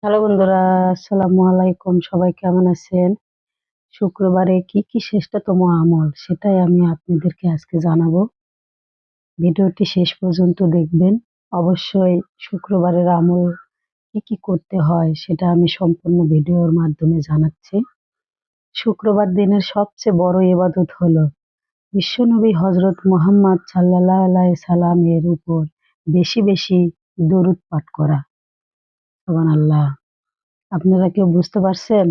Hello বন্ধুরা, আসসালামু আলাইকুম। সবাই কেমন আছেন? শুক্রবারে কি কি শ্রেষ্ঠতম আমল সেটাই আমি আপনাদেরকে আজকে জানাবো। ভিডিওটি শেষ পর্যন্ত দেখবেন। অবশ্যই শুক্রবারের আমল কি কি করতে হয় সেটা আমি সম্পূর্ণ ভিডিওর মাধ্যমে জানাচ্ছি। শুক্রবার দিনের সবচেয়ে বড় ইবাদত হলো বিশ্বনবী হজরত মুহাম্মদ সাল্লাল্লাহু আলাইহি সাল্লামের উপর বেশি বেশি দরুদ পাঠ করা। সুবহানাল্লাহ। আপনারা কেউ বুঝতে পারছেন?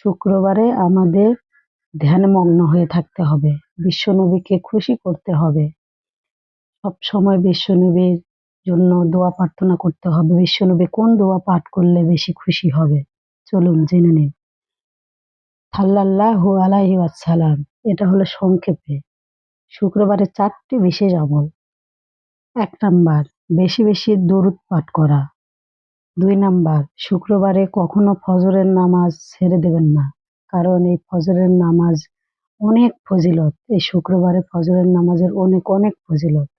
শুক্রবারে আমাদের ধ্যানমগ্ন হয়ে থাকতে হবে। বিশ্বনবীকে খুশি করতে হবে। সবসময় বিশ্বনবীর জন্য দোয়া প্রার্থনা করতে হবে। বিশ্বনবী কোন দোয়া পাঠ করলে বেশি খুশি হবে? চলুন জেনে নিন। সাল্লাল্লাহু আলাইহি ওয়াসাল্লাম, এটা হলো সংক্ষেপে শুক্রবারের ৪ টি বিশেষ আমল। ১ নাম্বার, বেশি বেশি দরুদ পাঠ করা। ২ নাম্বার, শুক্রবারে কখনো ফজরের নামাজ ছেড়ে দেবেন না। কারণ এই ফজরের নামাজ অনেক ফজিলত। এই শুক্রবারে ফজরের নামাজের অনেক অনেক ফজিলত।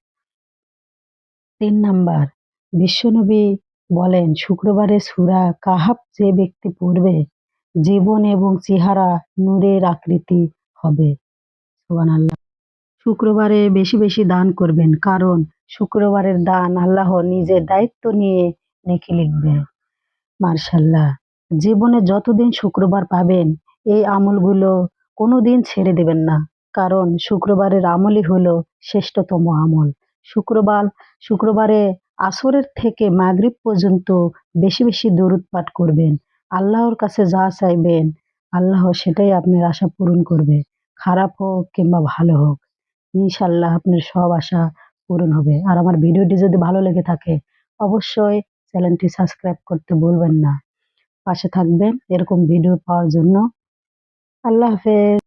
৩ নাম্বার, বিশ্বনবী বলেন শুক্রবারে সূরা কাহাফ যে ব্যক্তি পড়বে, জীবন এবং চেহারা নূরের আকৃতি হবে। সুবহানাল্লাহ। শুক্রবারে বেশি বেশি দান করবেন, কারণ শুক্রবারের দান আল্লাহ নিজের দায়িত্ব নিয়ে নেকি লিখবে। মার্শাল্লাহ। জীবনে যতদিন শুক্রবার পাবেন এই আমলগুলো কোনোদিন ছেড়ে দেবেন না। কারণ শুক্রবারের আমলই হলো শ্রেষ্ঠতম আমল। শুক্রবার শুক্রবারে আসরের থেকে মাগরিব পর্যন্ত বেশি বেশি দরুদ পাঠ করবেন। আল্লাহর কাছে যা চাইবেন আল্লাহ সেটাই আপনার আশা পূরণ করবে। খারাপ হোক কিংবা ভালো হোক। ইনশাআল্লাহ আপনার সব আশা পূরণ হবে। আর আমার ভিডিওটি যদি ভালো লেগে থাকে অবশ্যই চ্যানেলটি সাবস্ক্রাইব করতে ভুলবেন না। পাশে থাকবেন এরকম ভিডিও পাওয়ার জন্য। আল্লাহ হাফেজ।